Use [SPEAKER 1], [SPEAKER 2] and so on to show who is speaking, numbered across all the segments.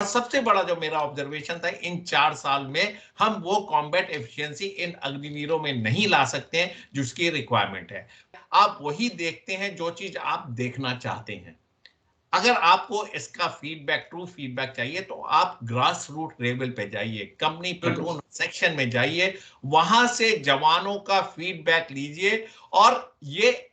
[SPEAKER 1] सबसे बड़ा जो मेरा ऑब्जर्वेशन था, इन 4 साल में हम वो कॉम्बैट एफिशिएंसी इन अग्निवीरों में नहीं ला सकते हैं जिसकी रिक्वायरमेंट है। आप वही देखते हैं जो चीज आप देखना चाहते हैं। अगर आपको इसका फीडबैक, ट्रू फीडबैक चाहिए, तो आप ग्रास रूट लेवल पे जाइए, कंपनी प्लेटून सेक्शन में जाइए, वहां से जवानों का फीडबैक लीजिए। और ये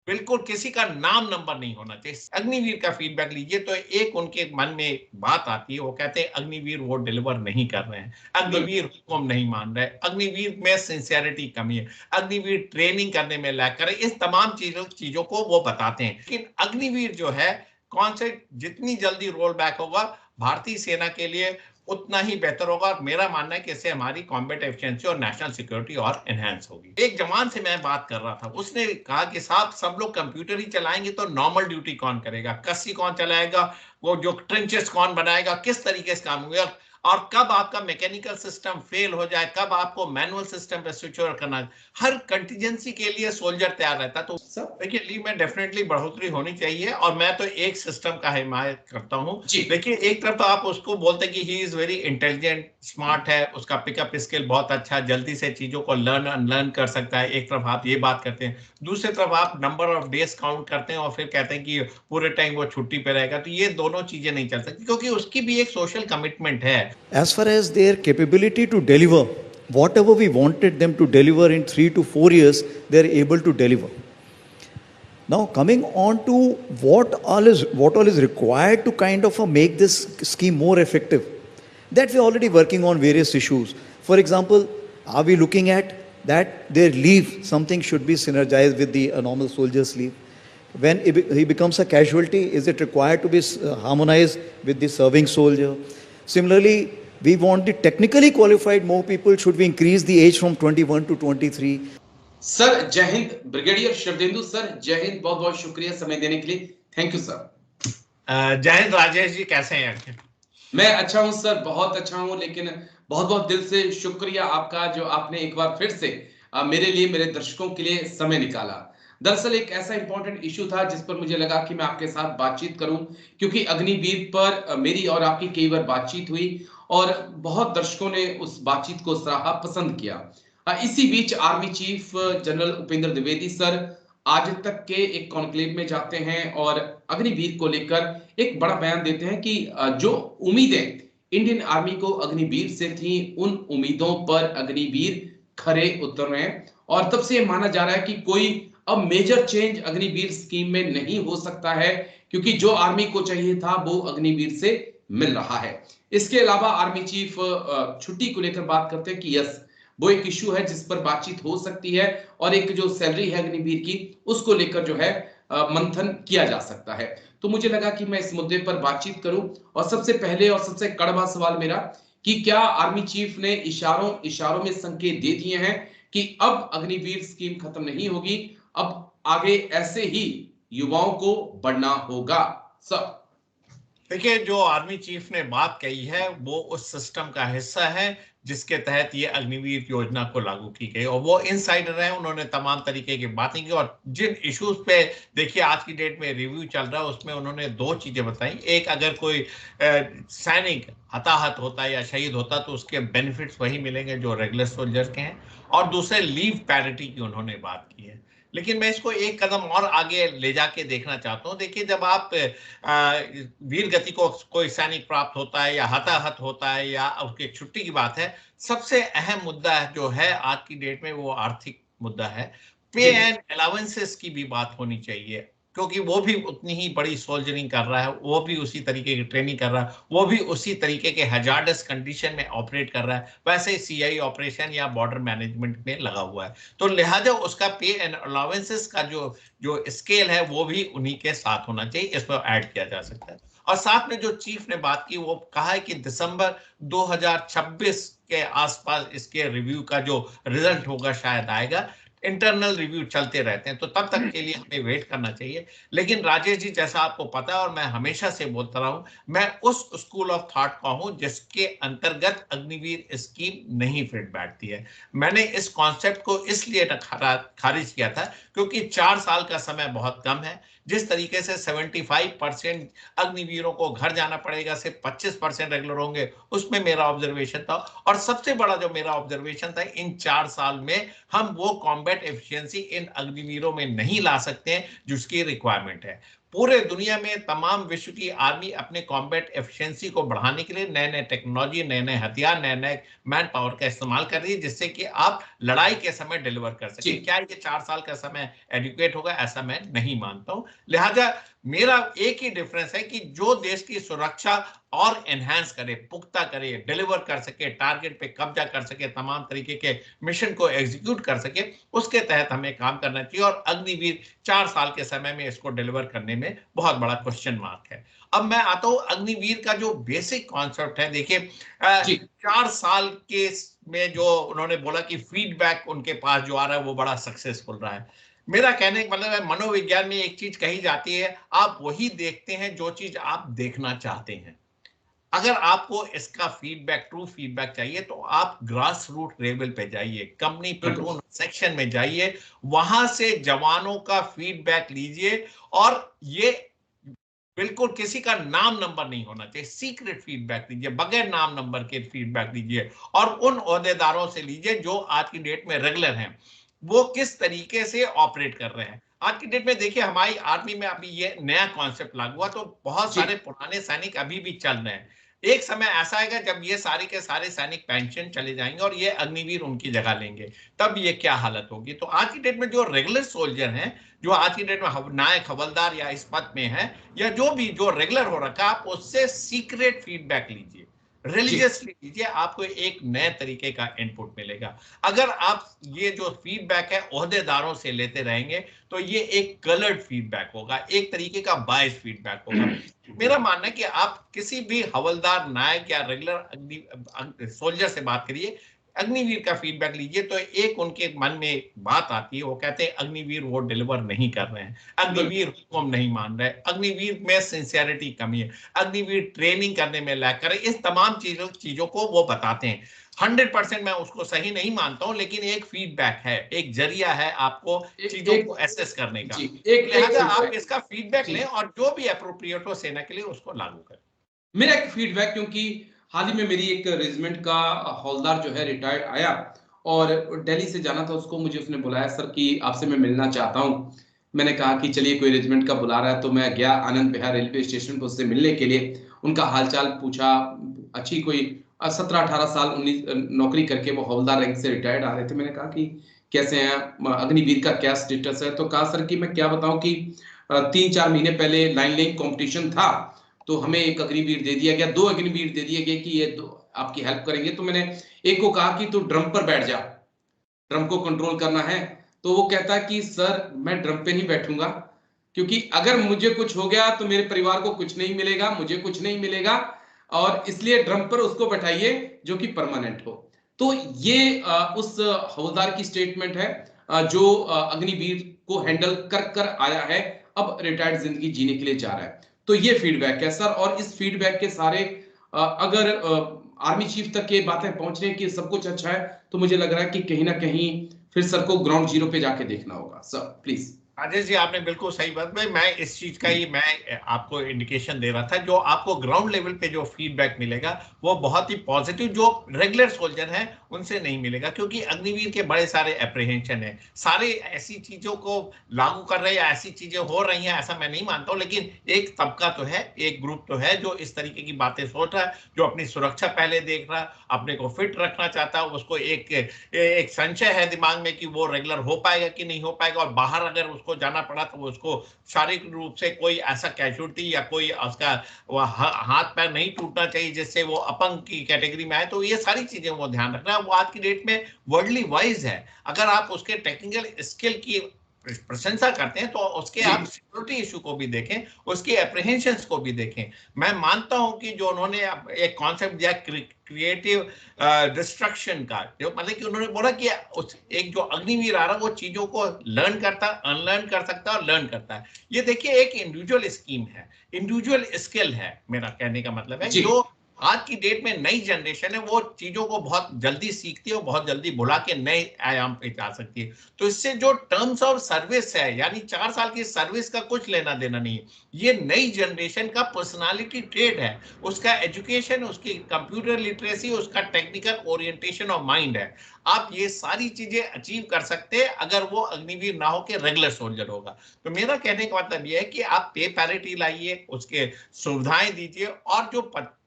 [SPEAKER 1] बिल्कुल किसी का नाम नंबर नहीं होना चाहिए। अग्निवीर का फीडबैक लीजिए तो एक उनके मन में एक बात आती है, वो कहते हैं अग्निवीर वो डिलीवर नहीं कर रहे हैं, अग्निवीर हुक्म नहीं मान रहे, अग्निवीर में सिंसियरिटी कमी है, अग्निवीर ट्रेनिंग करने में लैग करे, इस तमाम चीजों को वो बताते हैं। लेकिन अग्निवीर जो है, कौन से जितनी जल्दी रोल बैक होगा भारतीय सेना के लिए उतना ही बेहतर होगा। और मेरा मानना है कि इससे हमारी कॉम्बैट एफिशिएंसी और नेशनल सिक्योरिटी और एनहांस होगी। एक जवान से मैं बात कर रहा था, उसने कहा कि साहब सब लोग कंप्यूटर ही चलाएंगे तो नॉर्मल ड्यूटी कौन करेगा, कस्सी कौन चलाएगा, वो जो ट्रेंचेस कौन बनाएगा, किस तरीके से काम होगा, और कब आपका मैकेनिकल सिस्टम फेल हो जाए, कब आपको मैनुअल सिस्टम पे स्विच ओवर करना है। हर कंटीजेंसी के लिए सोल्जर तैयार रहता है। तो देखिए, लीव में डेफिनेटली बढ़ोतरी होनी चाहिए, और मैं तो एक सिस्टम का हिमायत करता हूं। देखिए, एक तरफ तो आप उसको बोलते हैं कि he is very intelligent, smart है, उसका पिकअप स्किल बहुत अच्छा, जल्दी से चीजों को लर्न अनलर्न कर सकता है, एक तरफ आप ये बात करते हैं। दूसरी तरफ आप नंबर ऑफ डेज काउंट करते हैं और फिर कहते हैं कि पूरे टाइम वो छुट्टी पे रहेगा। तो ये दोनों चीजें नहीं चल सकती, क्योंकि उसकी भी एक सोशल कमिटमेंट है।
[SPEAKER 2] As far as their capability to deliver, whatever we wanted them to deliver in 3 to 4 years, they are able to deliver. Now, coming on to what all is required to kind of make this scheme more effective, that we're already working on various issues. For example, are we looking at that their leave, something should be synergized with the normal soldier's leave? When he becomes a casualty, is it required to be harmonized with the serving soldier? Similarly, we want the technically qualified more people. Should we increase the age from 21 to 23?
[SPEAKER 3] Sir जय Hind. Brigadier Sharadendu sir, जय हिंद, बहुत बहुत शुक्रिया समय देने के लिए। Thank you sir.
[SPEAKER 1] जय हिंद। राजेश जी कैसे हैं?
[SPEAKER 3] मैं अच्छा हूं सर, बहुत अच्छा हूं, लेकिन बहुत बहुत दिल से शुक्रिया आपका जो आपने एक बार फिर से मेरे लिए, मेरे दर्शकों के लिए समय निकाला। दरअसल एक ऐसा इंपॉर्टेंट इशू था जिस पर मुझे लगा कि मैं आपके साथ बातचीत करूं, क्योंकि अग्निवीर पर मेरी और आपकी कई बार बातचीत हुई और बहुत दर्शकों ने उस बातचीत को सराहा, पसंद किया। इसी बीच army chief general Upendra Dwivedi sir Aaj Tak के एक कॉन्क्लेव में जाते हैं और अग्निवीर को लेकर एक बड़ा बयान देते हैं कि जो उम्मीदें इंडियन आर्मी को अग्निवीर से थी, उन उम्मीदों पर अग्निवीर खरे उतर रहे हैं। और तब से माना जा रहा है कि कोई अब मेजर चेंज अग्निवीर स्कीम में नहीं हो सकता है, क्योंकि जो आर्मी को चाहिए था वो अग्निवीर से मिल रहा है। इसके अलावा आर्मी चीफ छुट्टी को लेकर बात करते हैं कि यस, वो एक इशू है जिस पर बातचीत हो सकती है, और एक जो सैलरी है अग्निवीर की, उसको लेकर जो है मंथन किया जा सकता है। तो मुझे लगा कि मैं इस मुद्दे पर बातचीत करूं, और सबसे पहले और सबसे कड़वा सवाल मेरा कि क्या आर्मी चीफ ने इशारों इशारों में संकेत दे दिए हैं कि अब अग्निवीर स्कीम खत्म नहीं होगी, अब आगे ऐसे ही युवाओं को बढ़ना होगा? सर
[SPEAKER 1] देखिए, जो आर्मी चीफ ने बात कही है वो उस सिस्टम का हिस्सा है जिसके तहत ये अग्निवीर योजना को लागू की गई, और वो इनसाइडर है, उन्होंने तमाम तरीके की बातें की। और जिन इश्यूज पे देखिए आज की डेट में रिव्यू चल रहा है, उसमें उन्होंने दो चीजें बताई। एक, अगर कोई सैनिक हताहत होता है या शहीद होता तो उसके बेनिफिट्स वही मिलेंगे जो रेगुलर सोल्जर के हैं, और दूसरे लीव पैरिटी की उन्होंने बात की है। लेकिन मैं इसको एक कदम और आगे ले जाके देखना चाहता हूं। देखिए, जब आप वीर गति को कोई सैनिक प्राप्त होता है या हताहत होता है या उसकी छुट्टी की बात है, सबसे अहम मुद्दा जो है आज की डेट में वो आर्थिक मुद्दा है। पे एंड अलाउंसेस की भी बात होनी चाहिए, क्योंकि वो भी उतनी ही बड़ी सोल्जरिंग कर रहा है, वो भी उसी तरीके की ट्रेनिंग कर रहा है, वो भी उसी तरीके के हजार्डस कंडीशन में ऑपरेट कर रहा है, वैसे ही सीआई ऑपरेशन या बॉर्डर मैनेजमेंट में लगा हुआ है। तो लिहाजा उसका पे एंड अलाउंसेस का जो जो स्केल है वो भी उन्हीं के साथ होना चाहिए, इस पर ऐड किया जा सकता है। और साथ में जो चीफ ने बात की, वो कहा है कि दिसंबर 2026 के आसपास इसके रिव्यू का जो रिजल्ट होगा शायद आएगा। इंटरनल रिव्यू चलते रहते हैं, तो तब तक के लिए हमें वेट करना चाहिए। लेकिन राजेश जी, जैसा आपको पता है और मैं हमेशा से बोलता रहा हूं, मैं उस स्कूल ऑफ थॉट का हूं जिसके अंतर्गत अग्निवीर स्कीम नहीं फिट बैठती है। मैंने इस कॉन्सेप्ट को इसलिए खारिज किया था क्योंकि 4 साल का समय बहुत कम है। जिस तरीके से 75% अग्निवीरों को घर जाना पड़ेगा, सिर्फ 25% रेगुलर होंगे, उसमें मेरा ऑब्जर्वेशन था। और सबसे बड़ा जो मेरा ऑब्जर्वेशन था, इन 4 साल में हम वो कॉम्बैट एफिशिएंसी इन अग्निवीरों में नहीं ला सकते हैं जिसकी रिक्वायरमेंट है। पूरे दुनिया में तमाम विश्व की आर्मी अपने कॉम्बैट एफिशिएंसी को बढ़ाने के लिए नए नए टेक्नोलॉजी, नए नए हथियार, नए नए मैन पावर का इस्तेमाल कर रही है, जिससे कि आप लड़ाई के समय डिलीवर कर
[SPEAKER 3] जी।
[SPEAKER 1] सके। क्या ये 4 साल का समय एडिक्वेट होगा? ऐसा मैं नहीं मानता हूं। लिहाजा मेरा एक ही डिफरेंस है कि जो देश की सुरक्षा और एनहांस करे, पुख्ता करे, डिलीवर कर सके, टारगेट पे कब्जा कर सके, तमाम तरीके के मिशन को एग्जीक्यूट कर सके, उसके तहत हमें काम करना चाहिए। और अग्निवीर 4 साल के समय में इसको डिलीवर करने में बहुत बड़ा क्वेश्चन मार्क है। अब मैं आता हूं अग्निवीर का जो बेसिक कॉन्सेप्ट है। देखिए, 4 साल के में जो उन्होंने बोला कि फीडबैक उनके पास जो आ रहा है वो बड़ा सक्सेसफुल रहा है। मेरा कहने का मतलब है, मनोविज्ञान में एक चीज कही जाती है, आप वही देखते हैं जो चीज आप देखना चाहते हैं। अगर आपको इसका फीडबैक, ट्रू फीडबैक चाहिए, तो आप ग्रास रूट लेवल पे जाइए, कंपनी प्लेटून सेक्शन में जाइए, वहां से जवानों का फीडबैक लीजिए। और ये बिल्कुल किसी का नाम नंबर नहीं होना चाहिए, सीक्रेट फीडबैक लीजिए, बगैर नाम नंबर के फीडबैक लीजिए। और उन ओहदेदारों से लीजिए जो आज की डेट में रेगुलर हैं, वो किस तरीके से ऑपरेट कर रहे हैं। आज की डेट में देखिए, हमारी आर्मी में अभी ये नया कॉन्सेप्ट लागू हुआ, तो बहुत सारे पुराने सैनिक अभी भी चल रहे हैं। एक समय ऐसा आएगा जब ये सारे के सारे सैनिक पेंशन चले जाएंगे और ये अग्निवीर उनकी जगह लेंगे, तब ये क्या हालत होगी। तो आज की डेट में जो रेगुलर सोल्जर हैं, जो आज की डेट में नायक, हवलदार या इस पद में है, या जो भी जो रेगुलर हो रखा है, आप उससे सीक्रेट फीडबैक लीजिए, रिलीजियसली लीजिए, आपको एक नए तरीके का इनपुट मिलेगा। अगर आप ये जो फीडबैक है ओहदेदारों से लेते रहेंगे, तो ये एक कलर्ड फीडबैक होगा, एक तरीके का बायस फीडबैक होगा। मेरा मानना है कि आप किसी भी हवलदार, नायक या रेगुलर सोल्जर से बात करिए, अग्निवीर का फीडबैक लीजिए, तो एक उनके मन में बात आती है, वो कहते हैं अग्निवीर वो डिलीवर नहीं कर रहे हैं, अग्निवीर हुक्म नहीं मान रहे, अग्निवीर में सिंसियरिटी कमी है, अग्निवीर ट्रेनिंग करने में लैग कर रहे। इस तमाम चीजों को वो बताते हैं। 100% मैं उसको सही नहीं मानता हूं, लेकिन एक फीडबैक है, एक जरिया है आपको चीजों को एसेस करने का। लिहाजा आप इसका फीडबैक लें और जो भी अप्रोप्रिएट हो सेना के लिए उसको लागू करें।
[SPEAKER 3] मेरा एक फीडबैक, क्योंकि हाल ही में मेरी एक रेजिमेंट का हवलदार जो है रिटायर्ड आया और दिल्ली से जाना था उसको, मुझे उसने बुलाया, सर कि आपसे मैं मिलना चाहता हूं। मैंने कहा कि चलिए, कोई रेजिमेंट का बुला रहा है, तो मैं गया आनंद विहार रेलवे स्टेशन पर उससे मिलने के लिए। उनका हालचाल पूछा। अच्छी कोई 17-18 साल 19 नौकरी करके वो हवलदार रैंक से रिटायर्ड आ रहे थे। मैंने कहा कि कैसे हैं, अग्निवीर का क्या स्टेटस है। तो कहा, सर कि मैं क्या बताऊं कि 3-4 महीने पहले लाइन लाइन कॉम्पिटिशन था, तो हमें एक अग्निवीर दे दिया गया, 2 अग्निवीर दे दिए गए कि ये आपकी हेल्प करेंगे। तो मैंने एक को कहा कि तू ड्रम पर बैठ जा, ड्रम को कंट्रोल करना है। तो वो कहता है कि सर मैं ड्रम पे नहीं बैठूंगा, क्योंकि अगर मुझे कुछ हो गया तो मेरे परिवार को कुछ नहीं मिलेगा, मुझे कुछ नहीं मिलेगा, और इसलिए ड्रम पर उसको बैठाइए जो कि परमानेंट हो। तो ये उस हवलदार की स्टेटमेंट है जो अग्निवीर को हैंडल कर कर आया है, अब रिटायर्ड जिंदगी जीने के लिए जा रहा है। तो ये फीडबैक है सर, और इस फीडबैक के सारे अगर आर्मी चीफ तक ये बातें पहुंच रही हैं कि सब कुछ अच्छा है, तो मुझे लग रहा है कि कहीं ना कहीं फिर सर को ग्राउंड जीरो पे जाके देखना होगा। Sir please.
[SPEAKER 1] राजेश जी, आपने बिल्कुल सही बात में, मैं इस चीज का ही मैं आपको इंडिकेशन दे रहा था। जो आपको ग्राउंड लेवल पे जो फीडबैक मिलेगा वो बहुत ही पॉजिटिव, जो रेगुलर सोल्जर हैं उनसे नहीं मिलेगा, क्योंकि अग्निवीर के बड़े सारे एप्रीहेंशन है, सारे ऐसी चीजों को लागू कर रहे हैं या ऐसी चीजें हो रही हैं, ऐसा मैं नहीं मानता हूं। लेकिन एक तबका तो है, एक ग्रुप तो है जो इस तरीके की बातें सोच रहा है, जो अपनी सुरक्षा पहले देख रहा है, अपने को फिट रखना चाहता है, उसको एक संशय है दिमाग में कि वो रेगुलर हो पाएगा कि नहीं हो पाएगा, और बाहर अगर उसको जाना पड़ा तो उसको शारीरिक रूप से कोई ऐसा कैजुअलिटी या कोई उसका हाथ पैर नहीं टूटना चाहिए जिससे वो अपंग की कैटेगरी में आए। तो ये सारी चीजें वो ध्यान रखना है। वो आज की डेट में वर्ल्डली वाइज है। अगर आप उसके टेक्निकल स्किल की प्रशंसा करते हैं तो उसके आप सिक्योरिटी इशू को भी देखें, उसके एप्रीहेंशंस को भी देखें। मैं मानता हूं कि जो उन्होंने एक कॉन्सेप्ट दिया क्रिएटिव डिस्ट्रक्शन का, जो मतलब कि उन्होंने बोला कि उस एक जो अग्निवीर आ रहा है वो चीजों को लर्न करता है, अनलर्न कर सकता है और लर्न करता है। ये देखिए एक इंडिविजुअल स्कीम है, इंडिविजुअल स्किल है, मेरा कहने का मतलब है, जो आज की डेट में नई जनरेशन है, वो चीजों को बहुत जल्दी सीखती है और बहुत जल्दी भुला के नए आयाम पे जा सकती है। तो इससे जो टर्म्स ऑफ सर्विस है, यानी 4 साल की सर्विस का कुछ लेना देना नहीं है। ये नई जनरेशन का पर्सनालिटी ट्रेट है, उसका एजुकेशन, उसकी कंप्यूटर लिटरेसी, उसका टेक्निकल ओरिएंटेशन ऑफ माइंड है। आप ये सारी चीजें अचीव कर सकते हैं अगर वो अग्निवीर ना हो के रेगुलर सोल्जर होगा। तो मेरा कहने का मतलब ये है कि आप पे पैरिटी लाइए, उसके सुविधाएं दीजिए, और जो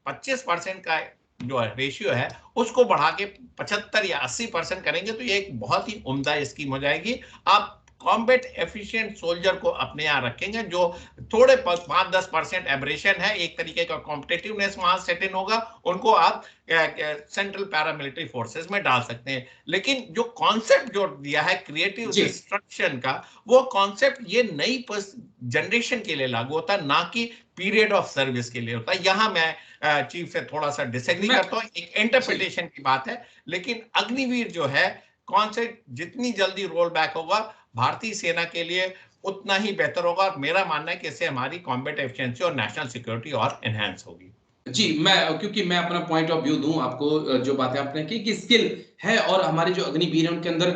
[SPEAKER 1] 25% का जो रेशियो है उसको बढ़ा के 75 या 80% करेंगे तो ये एक बहुत ही उम्दा स्कीम हो जाएगी। आप कॉम्बैट एफिशिएंट सोल्जर को अपने यहाँ रखेंगे, जो थोड़े 5-10% एब्रेशन है, एक तरीके का कॉम्पिटेटिवनेस वहां सेट इन होगा, उनको आप सेंट्रल पैरामिलिट्री फोर्सेस में डाल सकते हैं। लेकिन जो कॉन्सेप्ट जो दिया है क्रिएटिव डिस्ट्रक्शन का, वो कॉन्सेप्ट ये नई जनरेशन के लिए लागू होता है, ना कि पीरियड ऑफ सर्विस के लिए होता है। यहां मैं चीफ से थोड़ा सा डिसएग्री करता हूं, एक इंटरप्रिटेशन की बात है। लेकिन अग्निवीर जो है कॉन्सेप्ट जितनी जल्दी रोल बैक होगा भारतीय सेना के लिए उतना ही बेहतर होगा, और मेरा मानना है कि इससे हमारी कॉम्बैट एफिशिएंसी और नेशनल सिक्योरिटी और एनहांस होगी।
[SPEAKER 3] जी, क्योंकि मैं अपना पॉइंट ऑफ व्यू दूं आपको, जो बातें आपने की कि स्किल है और हमारे जो अग्निवीर हैं उनके अंदर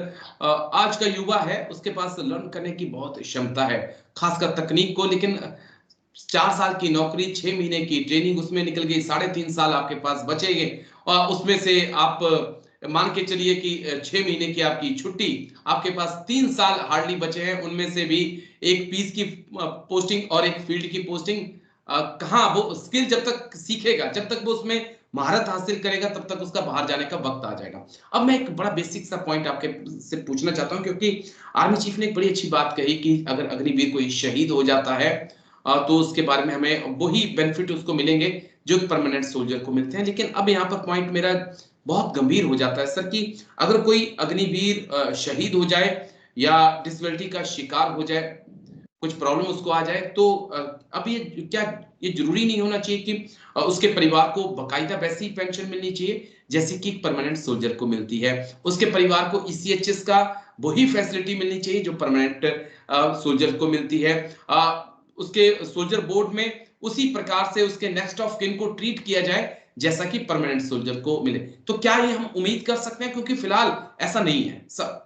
[SPEAKER 3] आज का युवा है उसके पास लर्न करने की बहुत क्षमता है, खासकर तकनीक को। लेकिन 4 साल की नौकरी, 6 महीने की ट्रेनिंग उसमें निकल गई, 3.5 साल आपके पास बचेंगे और उसमें से आप मान के चलिए कि 6 महीने की आपकी छुट्टी, आपके पास 3 साल हार्डली बचे हैं, उनमें से भी एक पीस की पोस्टिंग और एक फील्ड की पोस्टिंग। कहाँ वो स्किल जब तक सीखेगा, जब तक वो उसमें महारत हासिल करेगा, तब तक उसका बाहर जाने का वक्त आ जाएगा। अब मैं एक बड़ा बेसिक सा पॉइंट आपके से पूछना चाहता हूं, क्योंकि आर्मी चीफ ने एक बड़ी अच्छी बात कही कि अगर अग्निवीर कोई शहीद हो जाता है तो उसके बारे में हमें वही बेनिफिट उसको मिलेंगे जो परमानेंट सोल्जर को मिलते हैं। लेकिन अब यहाँ पर पॉइंट मेरा बहुत गंभीर हो जाता है सर, कि अगर कोई अग्निवीर शहीद हो जाए या डिसेबिलिटी का शिकार हो जाए, कुछ प्रॉब्लम उसको आ जाए, तो अब ये जरूरी नहीं होना चाहिए कि उसके परिवार को बकायदा वैसी पेंशन मिलनी चाहिए जैसे कि परमानेंट सोल्जर को मिलती है, उसके परिवार को ईसीएचएस का वही फैसिलिटी मिलनी चाहिए जो परमानेंट सोल्जर को मिलती है, उसके सोल्जर बोर्ड में उसी प्रकार से उसके नेक्स्ट ऑफ किन को ट्रीट किया जाए जैसा कि परमानेंट सोल्जर को मिले। तो क्या ये हम उम्मीद कर सकते हैं, क्योंकि फिलहाल ऐसा नहीं है सर?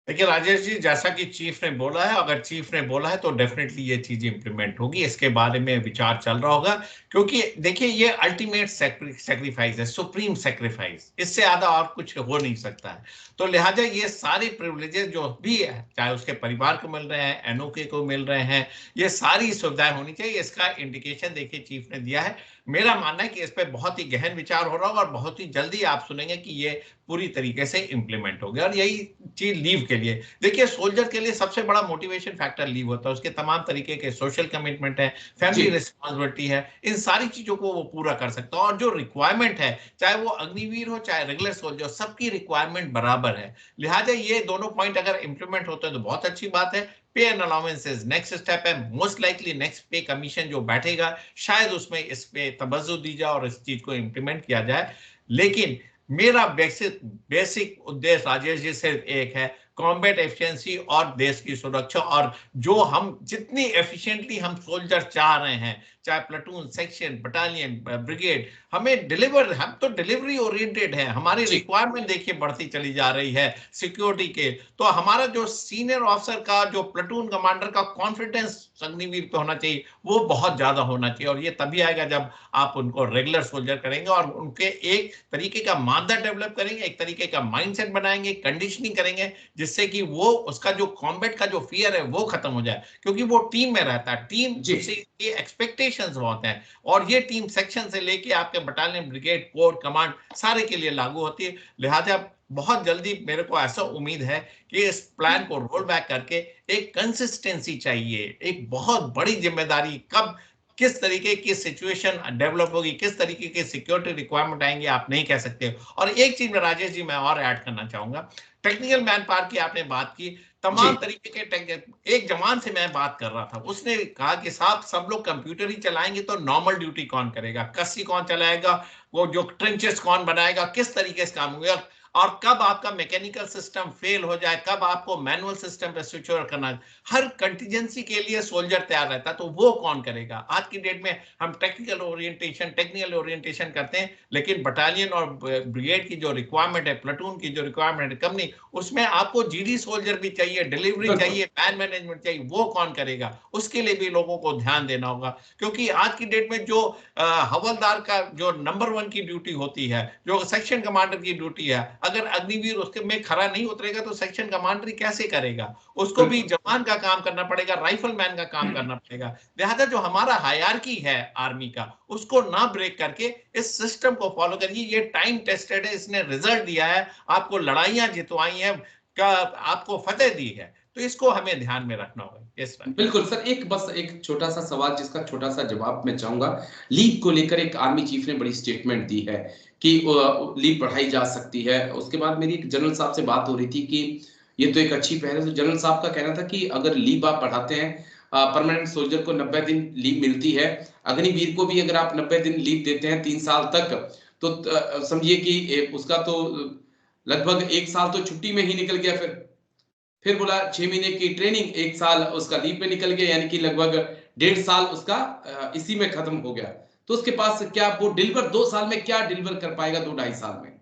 [SPEAKER 1] देखिए राजेश जी, जैसा कि चीफ ने बोला है, अगर चीफ ने बोला है तो डेफिनेटली ये चीज इंप्लीमेंट होगी, इसके बारे में विचार चल रहा होगा। क्योंकि देखिए ये अल्टीमेट सेक्रीफाइस है, सुप्रीम सेक्रीफाइस, इससे ज्यादा और कुछ हो नहीं सकता है। तो लिहाजा ये सारे प्रिविलेजेस जो भी है, चाहे उसके परिवार को मिल रहे हैं, एनओके को मिल रहे हैं, ये सारी सुविधाएं होनी चाहिए। इसका इंडिकेशन देखिए चीफ ने दिया है। मेरा मानना है कि इस पर बहुत ही गहन विचार हो रहा होगा और बहुत ही जल्दी आप सुनेंगे कि ये पूरी तरीके से इंप्लीमेंट हो गया। और यही चीज लीव के लिए, देखिए सोल्जर के लिए सबसे बड़ा मोटिवेशन फैक्टर लीव होता है, उसके तमाम तरीके के सोशल कमिटमेंट है, फैमिली रिस्पॉन्सिबिलिटी है, इन सारी चीजों को वो पूरा कर सकता है। और जो रिक्वायरमेंट है, चाहे वो अग्निवीर हो चाहे रेगुलर सोल्जर, सबकी रिक्वायरमेंट बराबर है। लिहाजा ये दोनों पॉइंट अगर इंप्लीमेंट होते हैं तो बहुत अच्छी बात है। पे एंड अलाउंसेस नेक्स्ट स्टेप है, मोस्ट लाइकली नेक्स्ट पे कमीशन जो बैठेगा शायद उसमें इस पे तवज्जो दी जाए और इस चीज को इंप्लीमेंट किया जाए। लेकिन मेरा बेसिक उद्देश्य राजेश जी सिर्फ एक है, कॉम्बैट एफिशिएंसी और देश की सुरक्षा। और जो हम जितनी एफिशिएंटली हम सोल्जर चाह रहे हैं, चाहे प्लेटून, सेक्शन, बटालियन, ब्रिगेड, हमें डिलीवर, हम तो डिलीवरी ओरिएंटेड है, हमारी रिक्वायरमेंट देखिए बढ़ती चली जा रही है सिक्योरिटी के। तो हमारा जो सीनियर ऑफिसर का, जो प्लेटून कमांडर का कॉन्फिडेंस अग्निवीर पे होना चाहिए, वो बहुत ज्यादा होना चाहिए। और ये तभी आएगा जब आप उनको रेगुलर सोल्जर करेंगे और उनके एक तरीके का मानदंड डेवलप करेंगे, एक तरीके का माइंडसेट बनाएंगे, कंडीशनिंग करेंगे, जिससे कि वो उसका जो कॉम्बैट का जो फियर है वो खत्म हो जाए। क्योंकि वो टीम में रहता है, टीम से ये एक्सपेक्टेशंस बहुत हैं, और ये टीम सेक्शन से लेके आपके बटालियन, ब्रिगेड, कोर, कमांड सारे के लिए लागू होती है। लिहाजा बहुत जल्दी मेरे को ऐसा उम्मीद है कि इस प्लान को रोल बैक करके एक कंसिस्टेंसी चाहिए, एक बहुत बड़ी जिम्मेदारी, कब किस तरीके की सिचुएशन डेवलप होगी, किस तरीके की सिक्योरिटी रिक्वायरमेंट आएंगे, आप नहीं कह सकते। और एक चीज में राजेश जी मैं और ऐड करना चाहूंगा, टेक्निकल मैन पावर की आपने बात की, तमाम तरीके के एक जवान से मैं बात कर रहा था, उसने कहा कि साहब सब लोग कंप्यूटर ही चलाएंगे तो नॉर्मल ड्यूटी कौन करेगा, कस्सी कौन चलाएगा, वो जो ट्रेंचेस कौन बनाएगा, किस तरीके से काम होगा। और कब आपका मैकेनिकल सिस्टम फेल हो जाए, कब आपको मैनुअल सिस्टम पे स्विच ओवर करना, हर कंटीजेंसी के लिए सोल्जर तैयार रहता है। तो वो कौन करेगा? आज की डेट में हम टेक्निकल ओरिएंटेशन करते हैं, लेकिन बटालियन और ब्रिगेड की जो रिक्वायरमेंट है, प्लाटून की जो रिक्वायरमेंट है कंपनी, उसमें आपको जीडी सोल्जर भी चाहिए, डिलीवरी चाहिए, मैन मैनेजमेंट चाहिए। वो कौन करेगा? उसके लिए भी लोगों को ध्यान देना होगा, क्योंकि आज की डेट में जो हवलदार का जो नंबर 1 की ड्यूटी होती है, जो सेक्शन कमांडर की ड्यूटी है, अगर अग्निवीर उसके में खरा नहीं उतरेगा तो सेक्शन कमांडर कैसे करेगा? उसको भी जवान का काम करना पड़ेगा, राइफलमैन का काम करना पड़ेगा। लिहाजा जो हमारा हायरार्की है आर्मी का, उसको ना ब्रेक करके इस सिस्टम को फॉलो करिए। ये टाइम टेस्टेड है, इसने रिजल्ट दिया है, आपको लड़ाइयां जितवाई हैं, आपको फतेह दी है। तो इसको हमें ध्यान में रखना होगा। Yes sir.
[SPEAKER 3] बिल्कुल सर, बस एक छोटा सा सवाल जिसका छोटा सा जवाब मैं चाहूंगा। लीव को लेकर एक आर्मी चीफ ने बड़ी स्टेटमेंट दी है कि लीव बढ़ाई जा सकती है। उसके बाद मेरी एक जनरल साहब से बात हो रही थी कि ये तो एक अच्छी पहल है। तो जनरल साहब का कहना था कि अगर लीव आप बढ़ाते हैं, परमानेंट सोल्जर को 90 दिन लीव मिलती है, अग्निवीर को भी अगर आप 90 दिन लीव देते हैं 3 साल तक, तो समझिए कि उसका तो लगभग 1 साल तो छुट्टी में ही निकल गया। फिर बोला 6 महीने की ट्रेनिंग, 1 साल उसका लीव पे निकल गया, यानी कि लगभग 1.5 साल उसका इसी में खत्म हो गया। तो उसके पास क्या वो डिलीवर 2 साल में क्या डिलीवर कर पाएगा 2-2.5 साल में?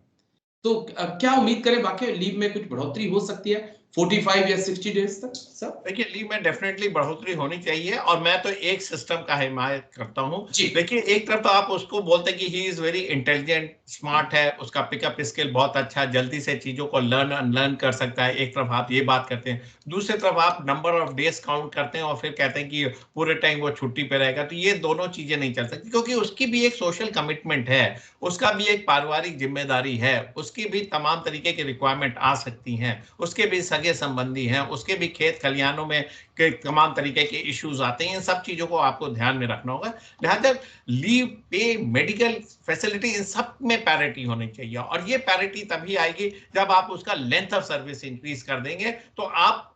[SPEAKER 3] तो क्या उम्मीद करें वाकई लीव में कुछ बढ़ोतरी हो सकती है 45 या 60 डेज तक सर?
[SPEAKER 1] देखिए, लीव में डेफिनेटली बढ़ोतरी होनी चाहिए, और मैं तो एक सिस्टम का हिमायत करता हूं। देखिए, एक तरफ तो आप उसको बोलते हैं कि he is very intelligent, smart है, उसका पिकअप स्किल बहुत अच्छा, जल्दी से चीजों को लर्न अनलर्न कर सकता है। एक तरफ आप ये बात करते हैं, दूसरी तरफ आप नंबर ऑफ डेज काउंट करते हैं और फिर कहते हैं कि पूरे टाइम वो छुट्टी पे रहेगा। तो ये दोनों चीजें नहीं चल सकती, क्योंकि उसकी भी एक सोशल कमिटमेंट है, उसका भी एक पारिवारिक जिम्मेदारी है, उसकी भी तमाम तरीके की रिक्वायरमेंट आ सकती हैं, उसके भी सगे संबंधी हैं, उसके भी खेत खलियानों में के तमाम तरीके के इश्यूज आते हैं। इन सब चीजों को आपको ध्यान में रखना होगा। लिहाजा लीव पे, मेडिकल फैसिलिटी, इन सब में पैरिटी होनी चाहिए, और ये पैरिटी तभी आएगी जब आप उसका लेंथ ऑफ सर्विस इंक्रीज कर देंगे। तो आप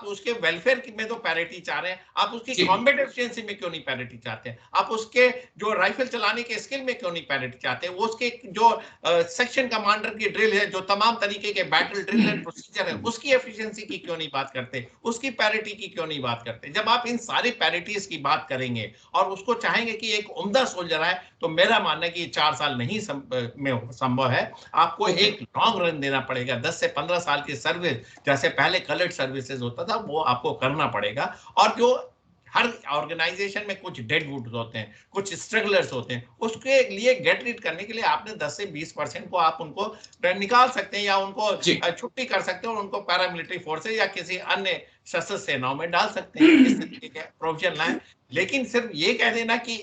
[SPEAKER 1] उसके वेलफेयर में तो पैरिटी चाह रहे हैं, आप उसकी कॉम्बैट एफिशिएंसी में क्यों नहीं पैरिटी चाहते हैं? आप उसके जो राइफल चलाने के स्किल में क्यों नहीं पैरिटी चाहते हैं? वो उसके जो सेक्शन कमांडर की ड्रिल है, जो तमाम तरीके के बैटल ड्रिल एंड प्रोसीजर है, उसकी एफिशिएंसी की क्यों नहीं बात करते? उसकी पैरिटी की क्यों नहीं बात करते? जब आप इन सारी पैरिटीज की बात करेंगे और उसको चाहेंगे कि एक उम्दा सोल्जर आए, तो मेरा मानना है कि 4 साल नहीं में संभव है। आपको एक लॉन्ग रन देना पड़ेगा, 10 से 15 साल की सर्विस, जैसे पहले कलर्ड सर्विसेज होता था, वो आपको करना पड़ेगा। और जो हर ऑर्गेनाइजेशन में कुछ डेड वुड्स होते हैं, कुछ स्ट्रगलर्स होते हैं, उसके लिए गेट रीड करने के लिए आपने 10 से 20% को आप उनको निकाल सकते हैं, या उनको छुट्टी कर सकते हैं और उनको पैरामिलिट्री फोर्सेज या किसी अन्य सशस्त्र सेनाओं में डाल सकते हैं। इस तरीके के प्रोविजन लाएं। लेकिन सिर्फ ये कह देना कि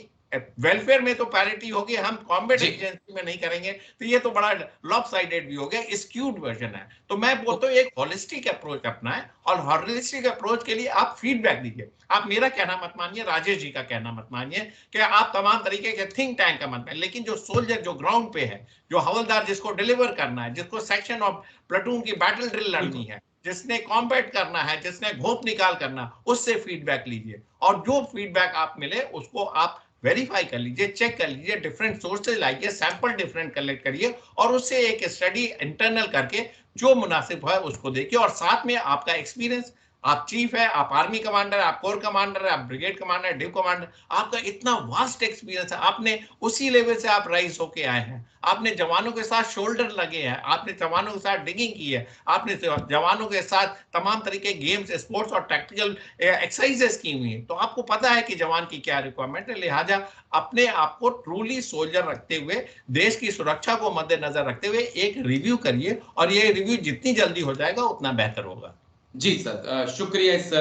[SPEAKER 1] वेलफेयर में तो पैरिटी होगी, हम कॉम्बैट एफिशिएंसी में नहीं करेंगे, तो ये तो बड़ा लॉपसाइडेड भी हो गया, स्क्यूड वर्जन है। तो मैं बोलता हूँ एक होलिस्टिक अप्रोच अपनाएं, और होलिस्टिक अप्रोच के लिए आप फीडबैक दीजिए। आप मेरा कहना मत मानिए, राजेश जी का कहना मत मानिए, कि आप तमाम तरीके के थिंक टैंक का मत मानिए, लेकिन जो सोल्जर जो ग्राउंड पे है, जो हवलदार जिसको डिलीवर करना है, जिसको सेक्शन ऑफ प्लाटून की बैटल ड्रिल लड़नी है, जिसने कॉम्बैट करना है, जिसने घोप निकाल करना, उससे फीडबैक लीजिए, और जो फीडबैक आप मिले उसको आप वेरीफाई कर लीजिए, चेक कर लीजिए, डिफरेंट सोर्स से लाइए, सैंपल डिफरेंट कलेक्ट करिए, और उससे एक स्टडी इंटरनल करके जो मुनासिब है उसको देखिए। और साथ में आपका एक्सपीरियंस, आप चीफ है, आप आर्मी कमांडर है, आप कोर कमांडर है, आप ब्रिगेड कमांडर, डिव कमांडर, आपका इतना वास्ट एक्सपीरियंस है, आपने उसी लेवल से आप राइज होके आए हैं, आपने जवानों के साथ शोल्डर लगे हैं, आपने जवानों के साथ डिगिंग की है, आपने जवानों के साथ तमाम तरीके गेम्स, स्पोर्ट्स और टैक्टिकल एक्सरसाइजेस की हुई हैं, तो आपको पता है कि जवान की क्या रिक्वायरमेंट है। लिहाजा अपने आप को ट्रूली सोल्जर रखते हुए, देश की सुरक्षा को मद्देनजर रखते हुए एक रिव्यू करिए, और ये रिव्यू जितनी जल्दी हो जाएगा उतना बेहतर होगा।
[SPEAKER 3] जी सर, शुक्रिया इस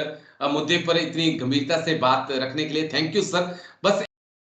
[SPEAKER 3] मुद्दे पर इतनी गंभीरता से बात रखने के लिए। Thank you sir. बस